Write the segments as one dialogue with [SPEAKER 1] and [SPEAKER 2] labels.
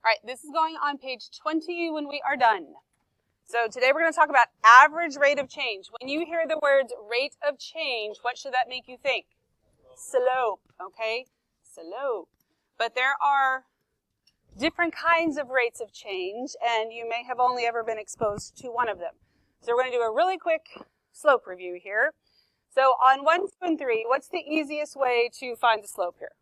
[SPEAKER 1] All right, this is going on page 20 when we are done. So today we're going to talk about average rate of change. When you hear the words rate of change, what should that make you think? Slope, okay? Slope. But there are different kinds of rates of change, and you may have only ever been exposed to one of them. So we're going to do a really quick slope review here. So on 1, 2, and 3, what's the easiest way to find the slope here?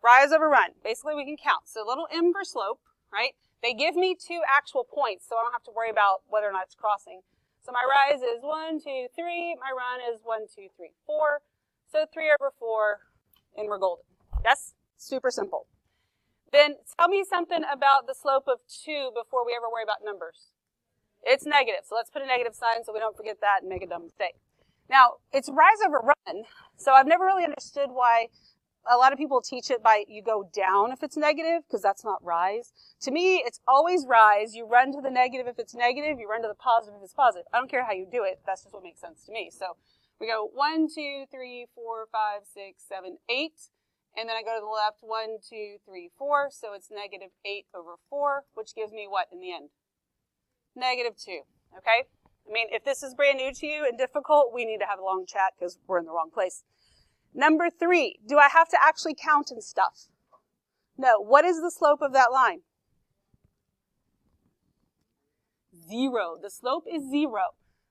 [SPEAKER 1] Rise over run. Basically, we can count. So little m for slope, right? They give me 2 actual points, so I don't have to worry about whether or not it's crossing. So my rise is 1, 2, 3. My run is 1, 2, 3, 4. So 3 over 4, and we're golden. Yes? Super simple. Then tell me something about the slope of 2 before we ever worry about numbers. It's negative, so let's put a negative sign so we don't forget that and make a dumb mistake. Now, it's rise over run, so I've never really understood why a lot of people teach it by you go down if it's negative, because that's not rise. To me, it's always rise. You run to the negative if it's negative. You run to the positive if it's positive. I don't care how you do it. That's just what makes sense to me. So we go 1, 2, 3, 4, 5, 6, 7, 8. And then I go to the left, 1, 2, 3, 4. So it's negative 8 over 4, which gives me what in the end? Negative 2. Okay? I mean, if this is brand new to you and difficult, we need to have a long chat because we're in the wrong place. Number 3, do I have to actually count and stuff? No. What is the slope of that line? 0. The slope is 0.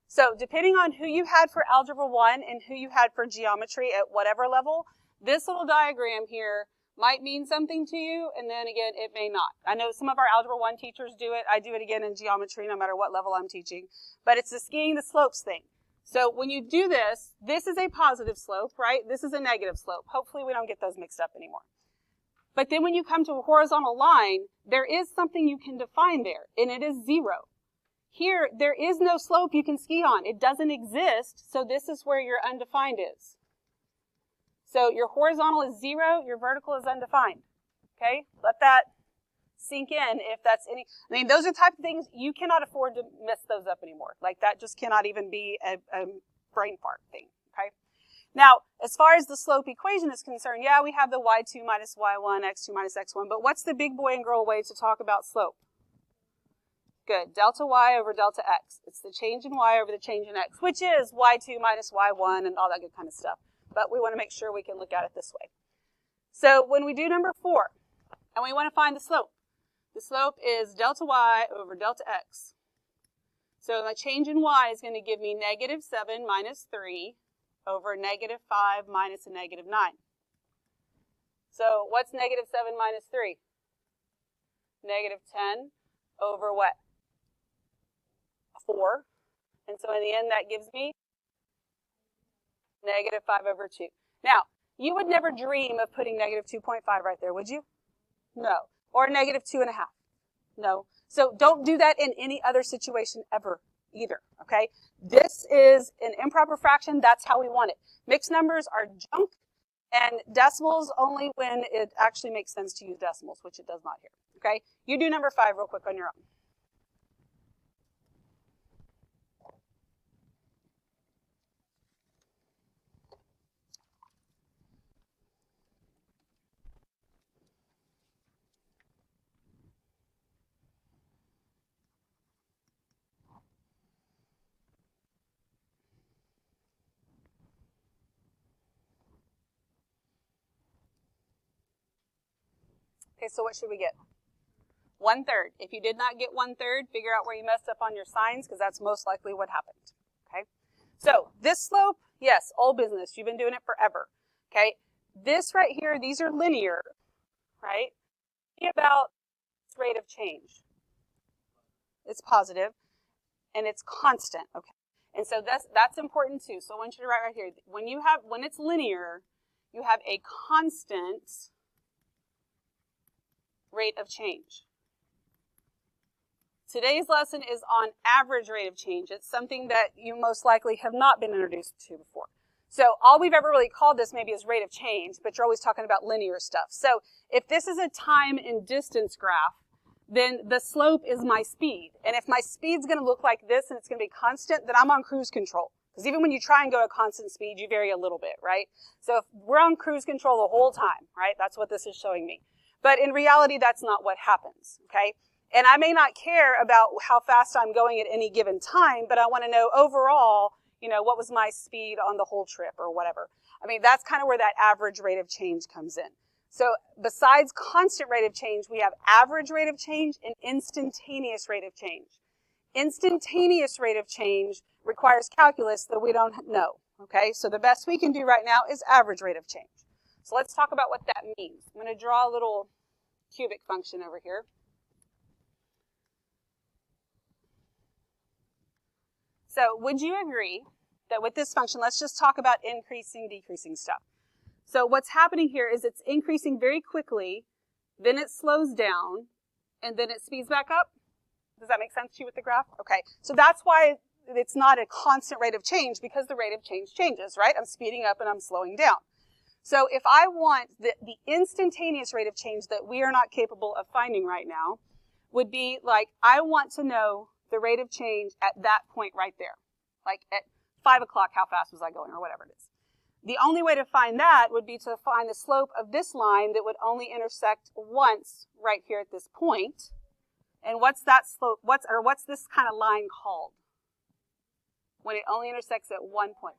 [SPEAKER 1] So depending on who you had for Algebra 1 and who you had for geometry at whatever level, this little diagram here might mean something to you, and then again, it may not. I know some of our Algebra 1 teachers do it. I do it again in geometry no matter what level I'm teaching. But it's the skiing the slopes thing. So when you do this, this is a positive slope, right? This is a negative slope. Hopefully we don't get those mixed up anymore. But then when you come to a horizontal line, there is something you can define there, and it is 0. Here, there is no slope you can ski on. It doesn't exist, so this is where your undefined is. So your horizontal is 0, your vertical is undefined. Okay? Let that sink in if that's any. I mean, those are the type of things you cannot afford to mess those up anymore. Like that just cannot even be a brain fart thing. Okay? Now, as far as the slope equation is concerned, yeah, we have the y2 minus y1, x2 minus x1, but what's the big boy and girl way to talk about slope? Good. Delta y over delta x. It's the change in y over the change in x, which is y2 minus y1 and all that good kind of stuff. But we want to make sure we can look at it this way. So when we do number 4, and we want to find the slope is delta y over delta x. So my change in y is going to give me negative 7 minus 3 over negative 5 minus a negative 9. So what's negative 7 minus 3? Negative 10 over what? 4. And so in the end, that gives me negative 5 over 2. Now, you would never dream of putting negative 2.5 right there, would you? No. Or negative 2.5. No. So don't do that in any other situation ever either, okay? This is an improper fraction. That's how we want it. Mixed numbers are junk, and decimals only when it actually makes sense to use decimals, which it does not here, okay? You do number 5 real quick on your own. Okay, so what should we get? 1/3. If you did not get 1/3, figure out where you messed up on your signs, because that's most likely what happened. Okay? So this slope, yes, old business. You've been doing it forever. Okay? This right here, these are linear, right? Think about its rate of change. It's positive, and it's constant. Okay? And so that's important too. So I want you to write right here. When it's linear, you have a constant rate of change. Today's lesson is on average rate of change. It's something that you most likely have not been introduced to before. So all we've ever really called this maybe is rate of change, but you're always talking about linear stuff. So if this is a time and distance graph, then the slope is my speed. And if my speed's going to look like this and it's going to be constant, then I'm on cruise control. Because even when you try and go at constant speed, you vary a little bit, right? So if we're on cruise control the whole time, right, that's what this is showing me. But in reality, that's not what happens, okay? And I may not care about how fast I'm going at any given time, but I want to know overall, you know, what was my speed on the whole trip or whatever. I mean, that's kind of where that average rate of change comes in. So besides constant rate of change, we have average rate of change and instantaneous rate of change. Instantaneous rate of change requires calculus that we don't know, okay? So the best we can do right now is average rate of change. So let's talk about what that means. I'm going to draw a little cubic function over here. So would you agree that with this function, let's just talk about increasing, decreasing stuff. So what's happening here is it's increasing very quickly, then it slows down, and then it speeds back up. Does that make sense to you with the graph? Okay, so that's why it's not a constant rate of change, because the rate of change changes, right? I'm speeding up and I'm slowing down. So if I want the instantaneous rate of change that we are not capable of finding right now, would be like, I want to know the rate of change at that point right there. Like at 5 o'clock, how fast was I going, or whatever it is. The only way to find that would be to find the slope of this line that would only intersect once right here at this point. And what's that slope, what's this kind of line called? When it only intersects at one point.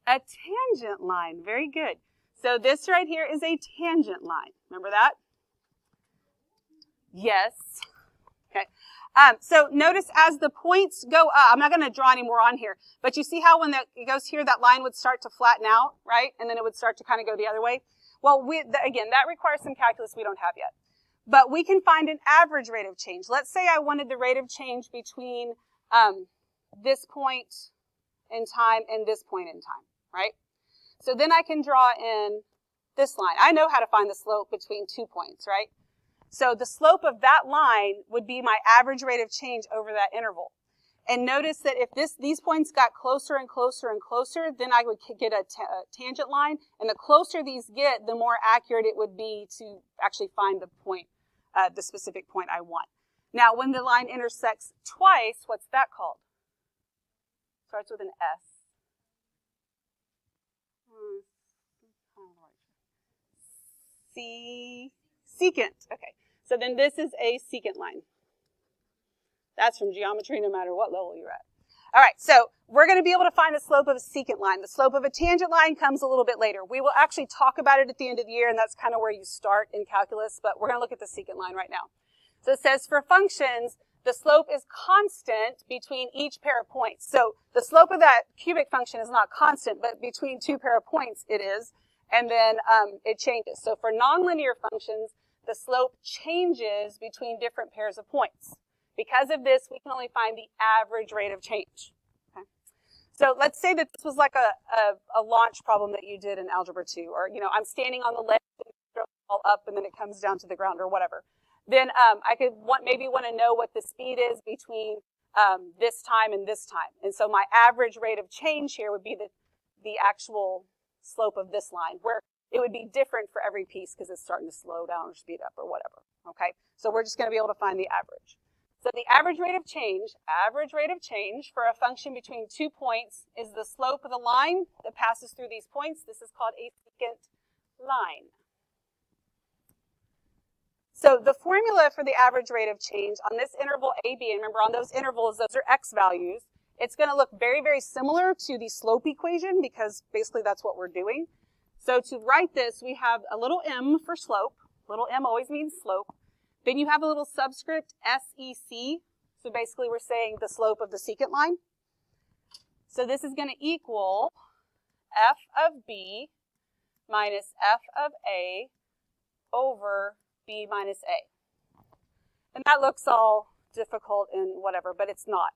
[SPEAKER 1] A tangent line, very good. So this right here is a tangent line. Remember that? Yes. Okay. So notice as the points go up, I'm not going to draw any more on here, but you see how when it goes here, that line would start to flatten out, right? And then it would start to kind of go the other way. Well, again, that requires some calculus we don't have yet. But we can find an average rate of change. Let's say I wanted the rate of change between this point in time and this point in time, right? So then I can draw in this line. I know how to find the slope between 2 points, right? So the slope of that line would be my average rate of change over that interval. And notice that if these points got closer and closer and closer, then I would get a tangent line. And the closer these get, the more accurate it would be to actually find the point, the specific point I want. Now, when the line intersects twice, what's that called? Starts with an S. Secant. Okay. So then this is a secant line. That's from geometry no matter what level you're at. All right, so we're going to be able to find the slope of a secant line. The slope of a tangent line comes a little bit later. We will actually talk about it at the end of the year, and that's kind of where you start in calculus, but we're going to look at the secant line right now. So it says for functions, the slope is constant between each pair of points. So the slope of that cubic function is not constant, but between two pair of points it is, and then it changes. So for nonlinear functions, the slope changes between different pairs of points. Because of this, we can only find the average rate of change. Okay? So let's say that this was like a launch problem that you did in Algebra 2, or, you know, I'm standing on the ledge and throw the ball up and then it comes down to the ground or whatever. Then I could maybe want to know what the speed is between this time and this time. And so my average rate of change here would be the actual slope of this line, where it would be different for every piece because it's starting to slow down or speed up or whatever, okay? So we're just going to be able to find the average. So the average rate of change for a function between 2 points is the slope of the line that passes through these points. This is called a secant line. So the formula for the average rate of change on this interval AB, and remember on those intervals, those are x values, it's going to look very, very similar to the slope equation because basically that's what we're doing. So to write this, we have a little m for slope. Little m always means slope. Then you have a little subscript SEC. So basically we're saying the slope of the secant line. So this is going to equal f of b minus f of a over b minus a. And that looks all difficult and whatever, but it's not.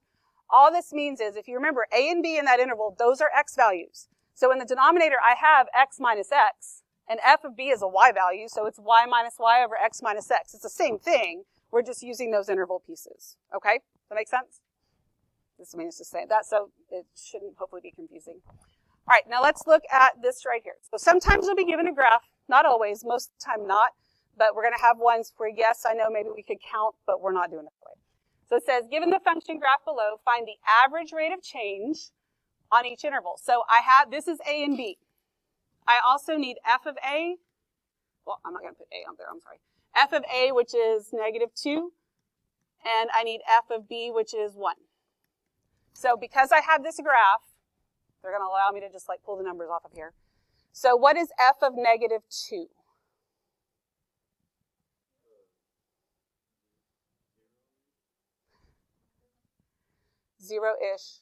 [SPEAKER 1] All this means is, if you remember, a and b in that interval, those are x values. So in the denominator, I have x minus x, and f of b is a y value, so it's y minus y over x minus x. It's the same thing. We're just using those interval pieces. Okay? Does that make sense? This means to say that, so it shouldn't hopefully be confusing. All right, now let's look at this right here. So sometimes we'll be given a graph, not always, most of the time not, but we're going to have ones where, yes, I know maybe we could count, but we're not doing it that way. So it says, given the function graph below, find the average rate of change on each interval. So I have, this is a and b. I also need f of a well, I'm not going to put A on there, I'm sorry. F of A, which is -2, and I need F of B, which is 1. So because I have this graph, they're going to allow me to just like pull the numbers off of here. So what is F of -2? Zero-ish,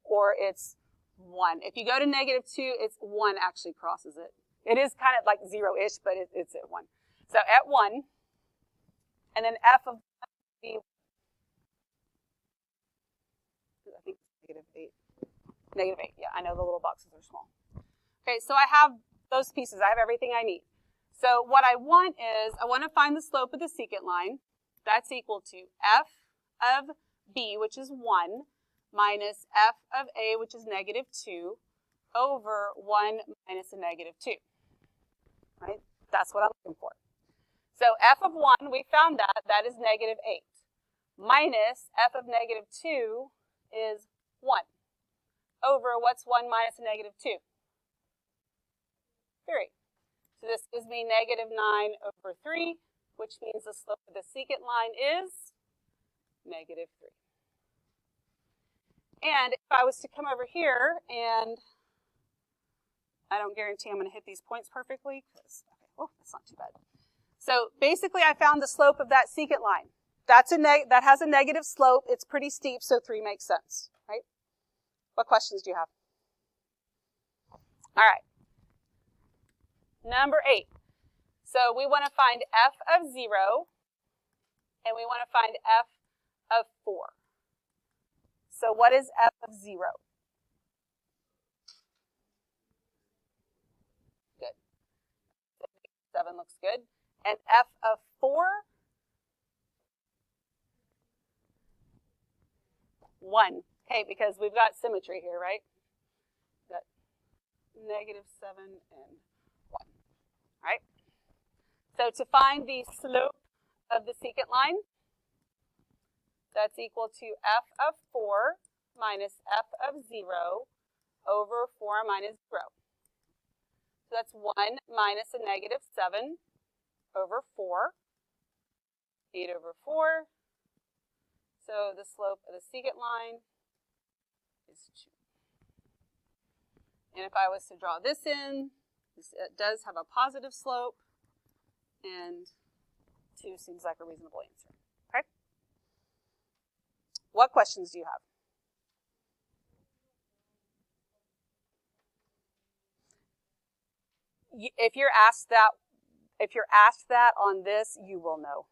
[SPEAKER 1] or it's 1. If you go to -2, it's 1 actually crosses it. It is kind of like 0-ish, but it's at 1. So at 1, and then F of B, I think -8. -8, yeah, I know the little boxes are small. Okay, so I have those pieces. I have everything I need. So what I want is, I want to find the slope of the secant line. That's equal to F of B, which is 1, minus F of A, which is -2, over 1 minus a -2. Right? That's what I'm looking for. So F of 1, we found that. That is -8. Minus F of -2 is 1. Over, what's 1 minus a -2? 3. So this gives me -9 over 3, which means the slope of the secant line is -3. And if I was to come over here, and I don't guarantee I'm going to hit these points perfectly, because, okay, oh, that's not too bad. So basically I found the slope of that secant line. That has a negative slope. It's pretty steep, so 3 makes sense, right? What questions do you have? All right. Number 8. So we want to find F of 0, and we want to find F of 4. So what is F of 0? Good. 7 looks good. And F of 4? 1. Okay, because we've got symmetry here, right? Got -7 and 1. All right? So to find the slope of the secant line, that's equal to F of 4 minus F of 0 over 4 minus 0. So that's 1 minus a -7 over 4, 8 over 4. So the slope of the secant line is 2. And if I was to draw this in, it does have a positive slope, and 2 seems like a reasonable answer. Okay? What questions do you have? If you're asked that on this, you will know.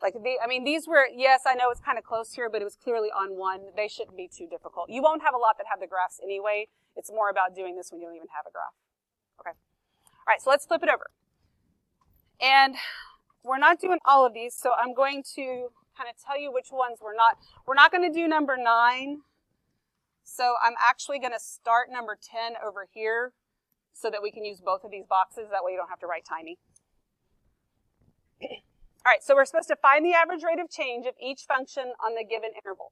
[SPEAKER 1] Like, these were, yes, I know it's kind of close here, but it was clearly on 1. They shouldn't be too difficult. You won't have a lot that have the graphs anyway. It's more about doing this when you don't even have a graph. Okay. All right, so let's flip it over. And we're not doing all of these, so I'm going to kind of tell you which ones we're not. We're not going to do number 9. So I'm actually going to start number 10 over here so that we can use both of these boxes. That way you don't have to write tiny. All right, so we're supposed to find the average rate of change of each function on the given interval.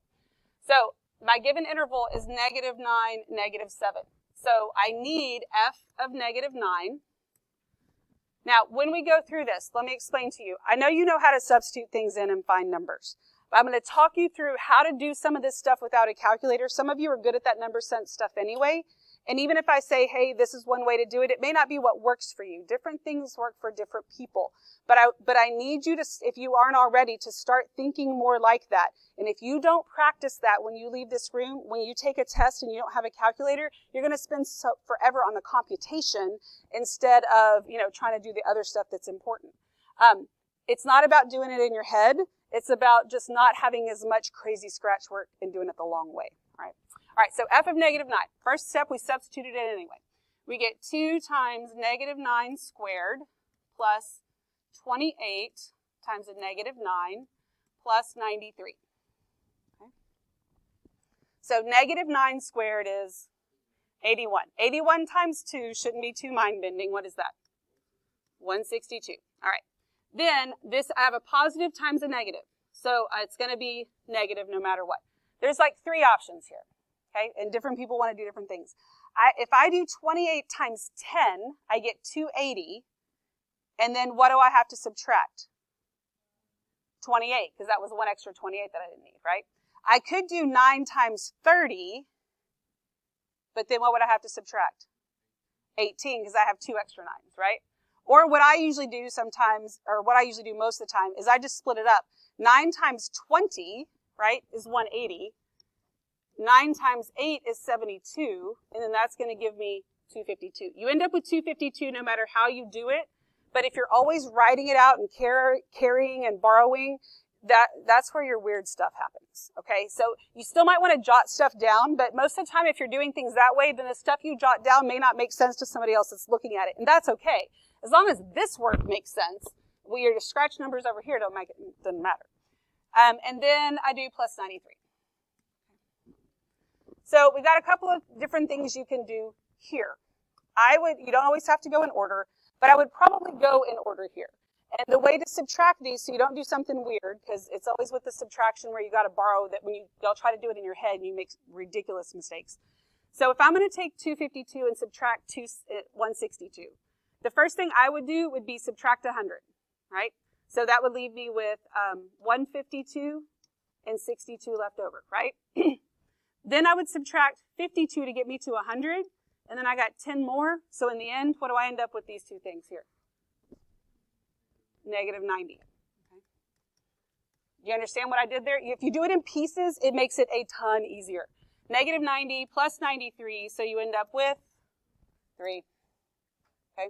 [SPEAKER 1] So my given interval is -9, -7. So I need F of -9. Now, when we go through this, let me explain to you. I know you know how to substitute things in and find numbers. But I'm going to talk you through how to do some of this stuff without a calculator. Some of you are good at that number sense stuff anyway. And even if I say, hey, this is one way to do it, it may not be what works for you. Different things work for different people. But I need you to, if you aren't already, to start thinking more like that. And if you don't practice that when you leave this room, when you take a test and you don't have a calculator, you're going to spend forever on the computation instead of, trying to do the other stuff that's important. It's not about doing it in your head. It's about just not having as much crazy scratch work and doing it the long way. All right, so F of -9. First step, we substituted it anyway. We get 2 times -9 squared plus 28 times a -9 plus 93. Okay. So -9 squared is 81. 81 times 2 shouldn't be too mind-bending. What is that? 162. All right. Then this, I have a positive times a negative. So it's going to be negative no matter what. There's like 3 options here. Okay, and different people want to do different things. If I do 28 times 10, I get 280. And then what do I have to subtract? 28, because that was one extra 28 that I didn't need, right? I could do 9 times 30, but then what would I have to subtract? 18, because I have 2 extra 9s, right? Or what I usually do sometimes, or what I usually do most of the time, is I just split it up. 9 times 20, right, is 180. 9 times 8 is 72, and then that's going to give me 252. You end up with 252 no matter how you do it, but if you're always writing it out and carrying and borrowing, that's where your weird stuff happens, okay? So you still might want to jot stuff down, but most of the time if you're doing things that way, then the stuff you jot down may not make sense to somebody else that's looking at it, and that's okay. As long as this work makes sense, well, your scratch numbers over here doesn't matter. And then I do plus 93. So we've got a couple of different things you can do here. You don't always have to go in order, but I would probably go in order here. And the way to subtract these, so you don't do something weird, because it's always with the subtraction where you got to borrow that when y'all try to do it in your head and you make ridiculous mistakes. So if I'm going to take 252 and subtract 162, the first thing I would do would be subtract 100, right? So that would leave me with 152 and 62 left over, right? Then I would subtract 52 to get me to 100, and then I got 10 more. So in the end, what do I end up with these two things here? Negative 90. Okay. You understand what I did there? If you do it in pieces, it makes it a ton easier. Negative 90 plus 93, so you end up with 3. Okay,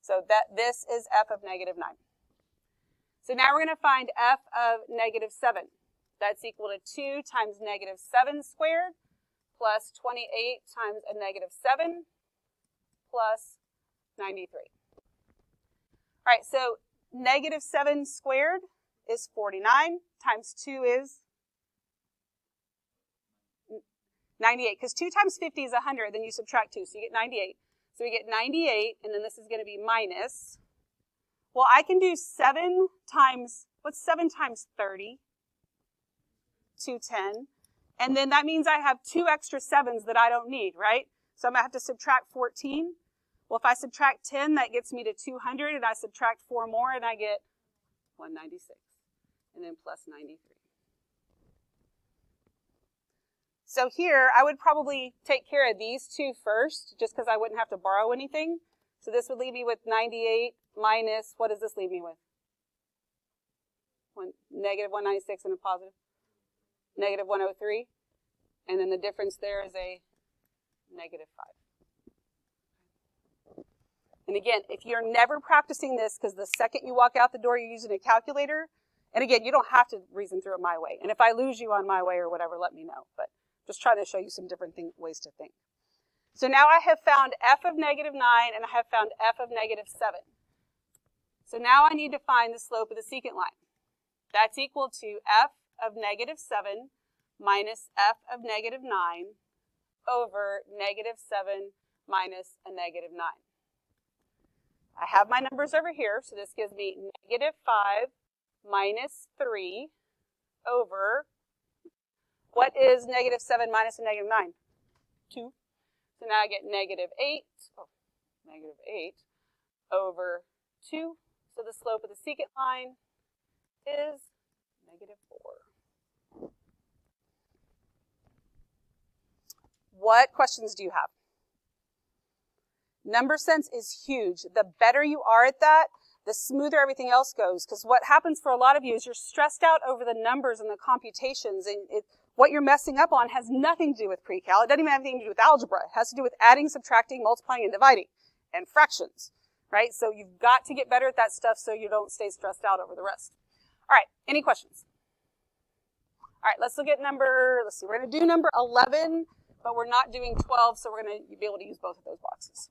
[SPEAKER 1] so this is f of negative 9. So now we're going to find f of negative 7. That's equal to 2 times negative 7 squared plus 28 times a negative 7 plus 93. All right, so negative 7 squared is 49 times 2 is 98. Because 2 times 50 is 100, then you subtract 2, so you get 98. So we get 98, and then this is going to be minus. Well, I can do 7 times, what's 7 times 30? 210. And then that means I have 2 extra 7s that I don't need, right? So I'm going to have to subtract 14. Well, if I subtract 10, that gets me to 200, and I subtract 4 more, and I get 196, and then plus 93. So here, I would probably take care of these two first, just because I wouldn't have to borrow anything. So this would leave me with 98 minus, what does this leave me with? Negative 196 and a positive. Negative 103. And then the difference there is a negative 5. And again, if you're never practicing this, because the second you walk out the door, you're using a calculator. And again, you don't have to reason through it my way. And if I lose you on my way or whatever, let me know. But just trying to show you some different ways to think. So now I have found f of negative 9, and I have found f of negative 7. So now I need to find the slope of the secant line. That's equal to f of negative 7 minus f of negative 9 over negative 7 minus a negative 9. I have my numbers over here, so this gives me negative 5 minus 3 over, what is negative 7 minus a negative 9? 2. So now I get negative 8 over 2. So the slope of the secant line is negative 4. What questions do you have? Number sense is huge. The better you are at that, the smoother everything else goes. Because what happens for a lot of you is you're stressed out over the numbers and the computations, and what you're messing up on has nothing to do with pre-cal. It doesn't even have anything to do with algebra. It has to do with adding, subtracting, multiplying, and dividing, and fractions, right? So you've got to get better at that stuff so you don't stay stressed out over the rest. All right, any questions? All right, let's look at we're going to do number 11, but we're not doing 12, so we're going to be able to use both of those boxes.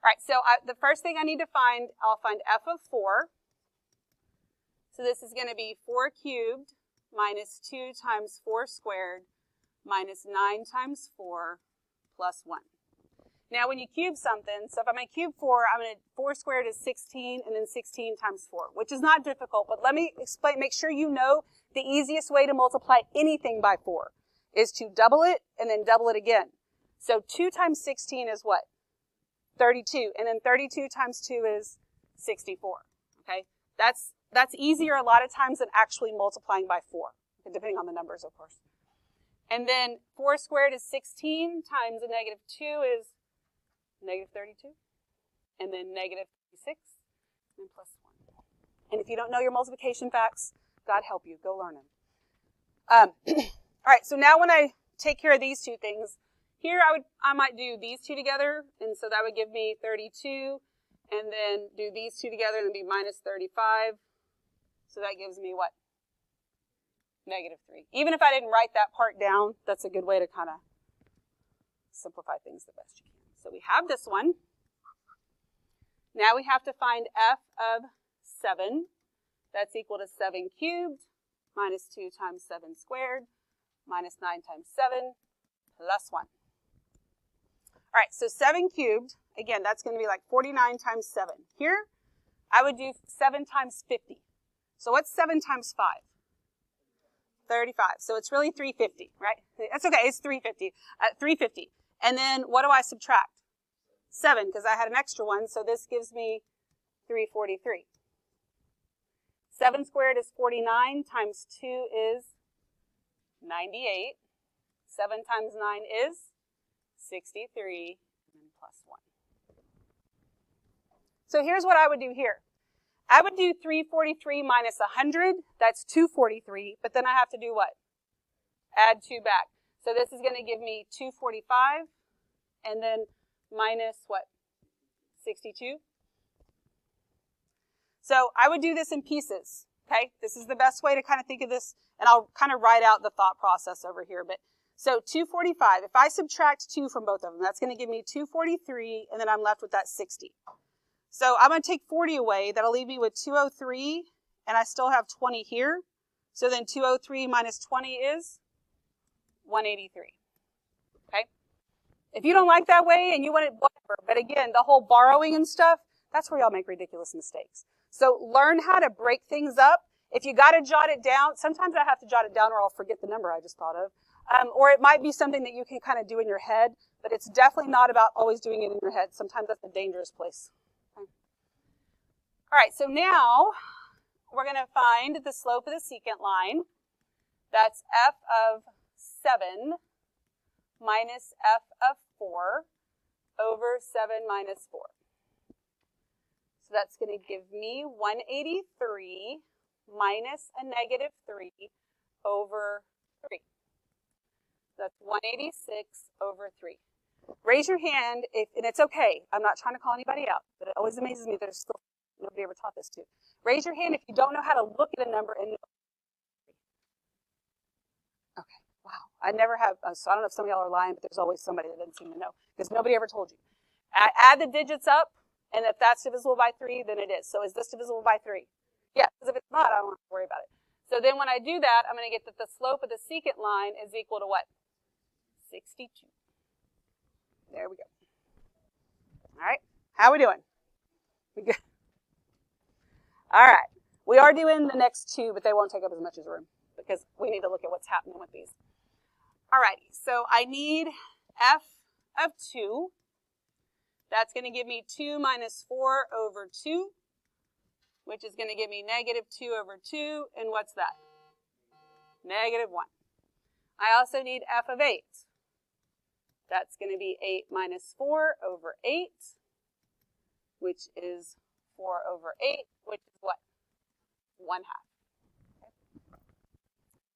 [SPEAKER 1] All right, so the first thing I need to find, I'll find f of 4. So this is going to be 4 cubed minus 2 times 4 squared minus 9 times 4 plus 1. Now when you cube something, so if I'm going to cube 4, 4 squared is 16, and then 16 times 4, which is not difficult, but let me explain, make sure you know the easiest way to multiply anything by 4 is to double it and then double it again. So 2 times 16 is what? 32, and then 32 times 2 is 64, okay? That's easier a lot of times than actually multiplying by 4, depending on the numbers, of course. And then 4 squared is 16 times a negative 2 is negative 32. And then negative 36 and plus 1. And if you don't know your multiplication facts, God help you. Go learn them. All right, so now when I take care of these two things, here I might do these two together, and so that would give me 32, and then do these two together and be minus 35. So that gives me what? Negative 3. Even if I didn't write that part down, that's a good way to kind of simplify things the best you can. So we have this one. Now we have to find f of 7. That's equal to 7 cubed minus 2 times 7 squared minus 9 times 7 plus 1. All right, so 7 cubed, again, that's going to be like 49 times 7. Here, I would do 7 times 50. So what's 7 times 5? 35. So it's really 350, right? That's okay, it's 350. 350. And then what do I subtract? 7, because I had an extra one, so this gives me 343. 7 squared is 49 times 2 is 98. 7 times 9 is 63, and then plus 1. So here's what I would do here. I would do 343 minus 100. That's 243, but then I have to do what? Add 2 back. So this is going to give me 245, and then minus what? 62. So I would do this in pieces, okay? This is the best way to kind of think of this, and I'll kind of write out the thought process over here. But so 245, if I subtract 2 from both of them, that's going to give me 243, and then I'm left with that 60. So I'm going to take 40 away. That'll leave me with 203, and I still have 20 here. So then 203 minus 20 is 183, okay? If you don't like that way and you want it, whatever. But again, the whole borrowing and stuff, that's where y'all make ridiculous mistakes. So learn how to break things up. If you got to jot it down, sometimes I have to jot it down or I'll forget the number I just thought of. Or it might be something that you can kind of do in your head, but it's definitely not about always doing it in your head. Sometimes that's a dangerous place. Okay. All right, so now we're going to find the slope of the secant line. That's f of 7 minus f of 4 over 7 minus 4. So that's going to give me 183 minus a negative 3 over 3. That's 186 over 3. Raise your hand, and it's okay. I'm not trying to call anybody out, but it always amazes me that there's still nobody ever taught this to. Raise your hand if you don't know how to look at a number and know. Okay, wow. I never have, so I don't know if some of y'all are lying, but there's always somebody that doesn't seem to know, because nobody ever told you. Add the digits up, and if that's divisible by 3, then it is. So is this divisible by 3? Yeah, because if it's not, I don't have to worry about it. So then when I do that, I'm going to get that the slope of the secant line is equal to what? 62. There we go. All right. How are we doing? We good? All right. We are doing the next 2, but they won't take up as much as room because we need to look at what's happening with these. All righty. So I need f of 2. That's going to give me 2 minus 4 over 2, which is going to give me negative 2 over 2. And what's that? Negative 1. I also need f of 8. That's going to be 8 minus 4 over 8, which is 4 over 8, which is what? 1/2. Okay.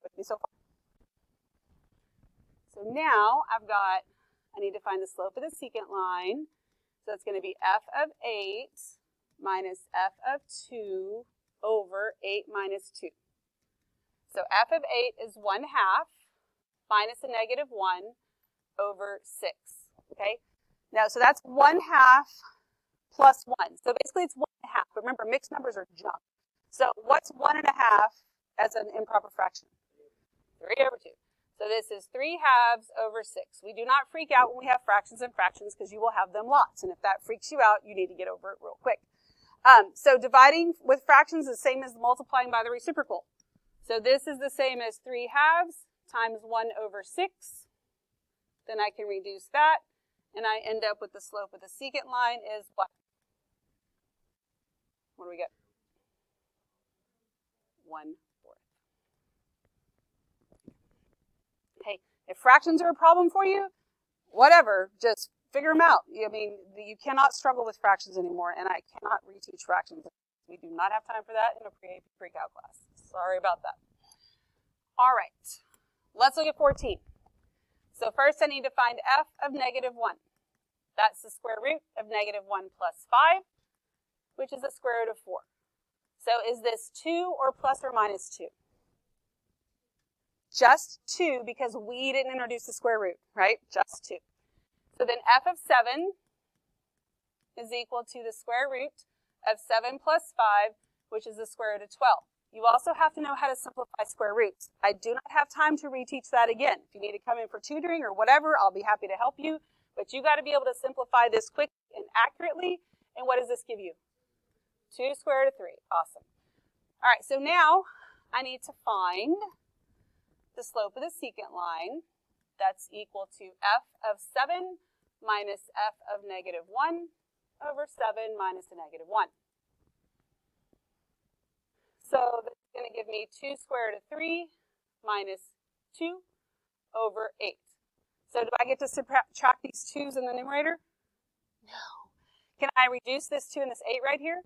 [SPEAKER 1] With me so far? So now I need to find the slope of the secant line. So it's going to be f of 8 minus f of 2 over 8 minus 2. So f of 8 is 1/2 minus a negative 1 over 6, okay? Now, so that's 1/2 plus 1. So basically it's 1/2. But remember, mixed numbers are junk. So what's 1 1/2 as an improper fraction? 3 over 2. So this is 3/2 over 6. We do not freak out when we have fractions and fractions because you will have them lots. And if that freaks you out, you need to get over it real quick. So dividing with fractions is the same as multiplying by the reciprocal. So this is the same as 3/2 times 1 over 6. Then I can reduce that, and I end up with the slope of the secant line is what? What do we get? 1/4. Hey, if fractions are a problem for you, whatever, just figure them out. I mean, you cannot struggle with fractions anymore, and I cannot reteach fractions. We do not have time for that in a pre-calc class. Sorry about that. All right, let's look at 14. So first I need to find f of -1. That's the square root of -1 plus 5, which is the square root of 4. So is this 2 or plus or minus 2? Just 2, because we didn't introduce the square root, right? Just 2. So then f of 7 is equal to the square root of 7 plus 5, which is the square root of 12. You also have to know how to simplify square roots. I do not have time to reteach that again. If you need to come in for tutoring or whatever, I'll be happy to help you. But you got to be able to simplify this quickly and accurately. And what does this give you? 2 square root of 3. Awesome. All right, so now I need to find the slope of the secant line. That's equal to f of 7 minus f of -1 over 7 minus the -1. So that's going to give me 2 square root of 3 minus 2 over 8. So do I get to subtract these 2's in the numerator? No. Can I reduce this 2 and this 8 right here?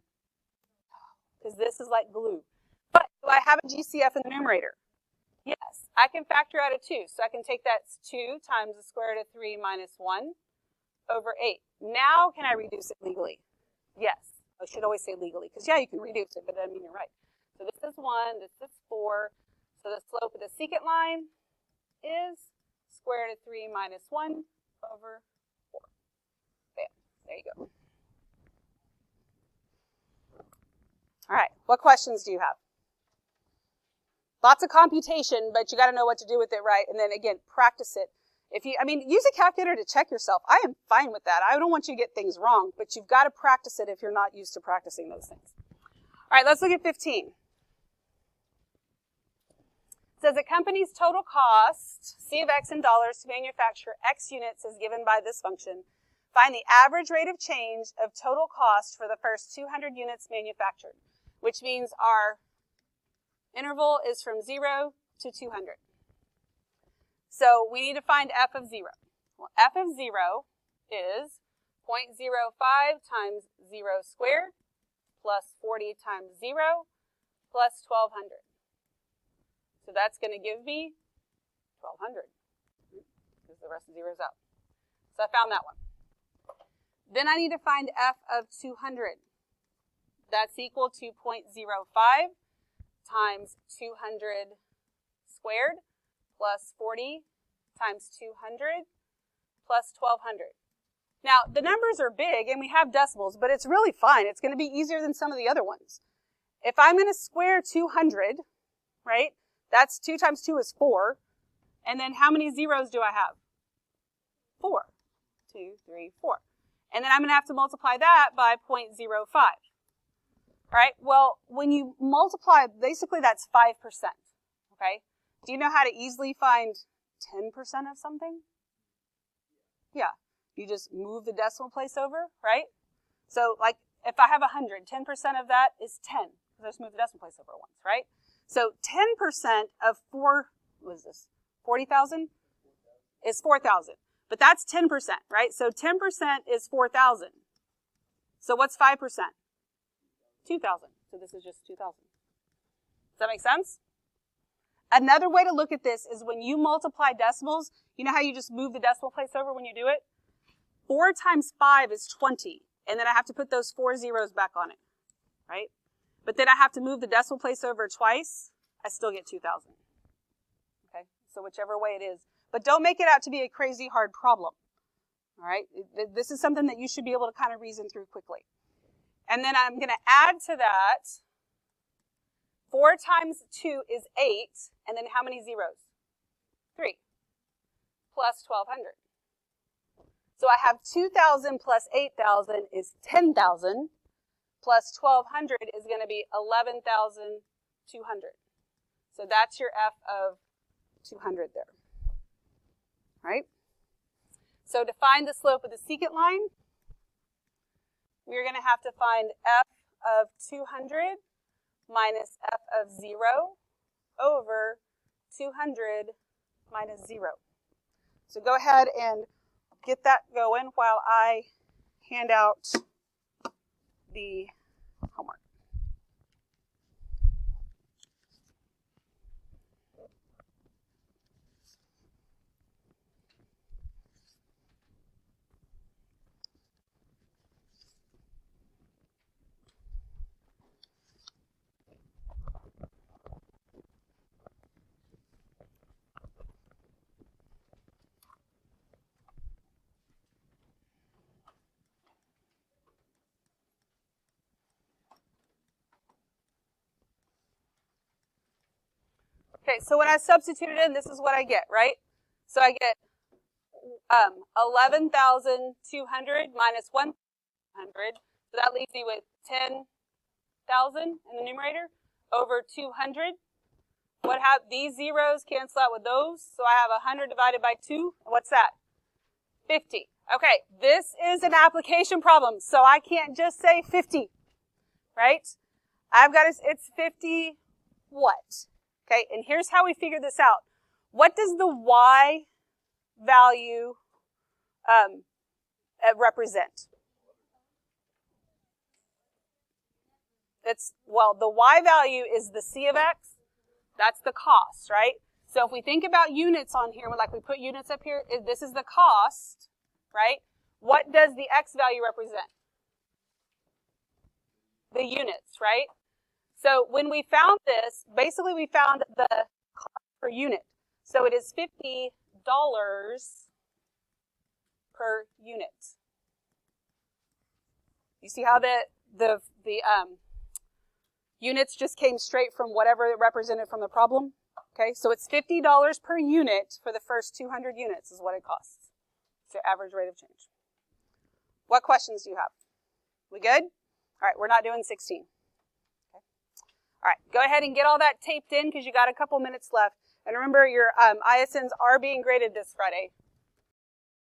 [SPEAKER 1] No, because this is like glue. But do I have a GCF in the numerator? Yes. I can factor out a 2. So I can take that 2 times the square root of 3 minus 1 over 8. Now can I reduce it legally? Yes. I should always say legally, because yeah, you can reduce it, but that doesn't mean you're right. So this is 1, this is 4. So the slope of the secant line is square root of 3 minus 1 over 4. Bam. There you go. All right. What questions do you have? Lots of computation, but you got to know what to do with it right. And then again, practice it. Use a calculator to check yourself. I am fine with that. I don't want you to get things wrong, but you've got to practice it if you're not used to practicing those things. All right, let's look at 15. It says a company's total cost, C of X in dollars, to manufacture X units is given by this function. Find the average rate of change of total cost for the first 200 units manufactured, which means our interval is from 0 to 200. So we need to find f of 0. Well, f of 0 is 0.05 times 0 squared plus 40 times 0 plus 1200. So that's going to give me 1200 because the rest of 0 is out. So I found that one. Then I need to find f of 200. That's equal to 0.05 times 200 squared plus 40 times 200 plus 1200. Now, the numbers are big, and we have decimals, but it's really fine. It's going to be easier than some of the other ones. If I'm going to square 200, right, that's 2 times 2 is 4. And then how many zeros do I have? 4. 2, 3, 4. And then I'm going to have to multiply that by 0.05. All right, well, when you multiply, basically that's 5%, okay? Do you know how to easily find 10% of something? Yeah, you just move the decimal place over, right? So, like, if I have 100, 10% of that is 10, because I just moved the decimal place over once, right? So 10% of 40,000 is 4,000. But that's 10%, right? So 10% is 4,000. So what's 5%? 2,000. So this is just 2,000. Does that make sense? Another way to look at this is when you multiply decimals, you know how you just move the decimal place over when you do it? 4 times 5 is 20. And then I have to put those 4 zeros back on it, right? But then I have to move the decimal place over twice. I still get 2,000. Okay? So whichever way it is. But don't make it out to be a crazy hard problem. All right? This is something that you should be able to kind of reason through quickly. And then I'm going to add to that 4 times 2 is 8. And then how many zeros? 3. Plus 1,200. So I have 2,000 plus 8,000 is 10,000. Plus 1,200 is going to be 11,200. So that's your f of 200 there. Right? So to find the slope of the secant line, we're going to have to find f of 200 minus f of 0 over 200 minus 0. So go ahead and get that going while I hand out the homework. Okay, so when I substitute it in, this is what I get, right? So I get 11,200 minus 100. So that leaves me with 10,000 in the numerator over 200. These zeros cancel out with those, so I have 100 divided by 2. What's that? 50. Okay, this is an application problem, so I can't just say 50, right? It's 50 what? Okay, and here's how we figure this out. What does the y value represent? The y value is the c of x. That's the cost, right? So if we think about units on here, like we put units up here, this is the cost, right? What does the x value represent? The units, right? So when we found this, basically we found the cost per unit. So it is $50 per unit. You see how the units just came straight from whatever it represented from the problem? Okay, so it's $50 per unit for the first 200 units is what it costs. It's the average rate of change. What questions do you have? We good? All right, we're not doing 16. Okay. All right, go ahead and get all that taped in because you got a couple minutes left. And remember, your ISNs are being graded this Friday.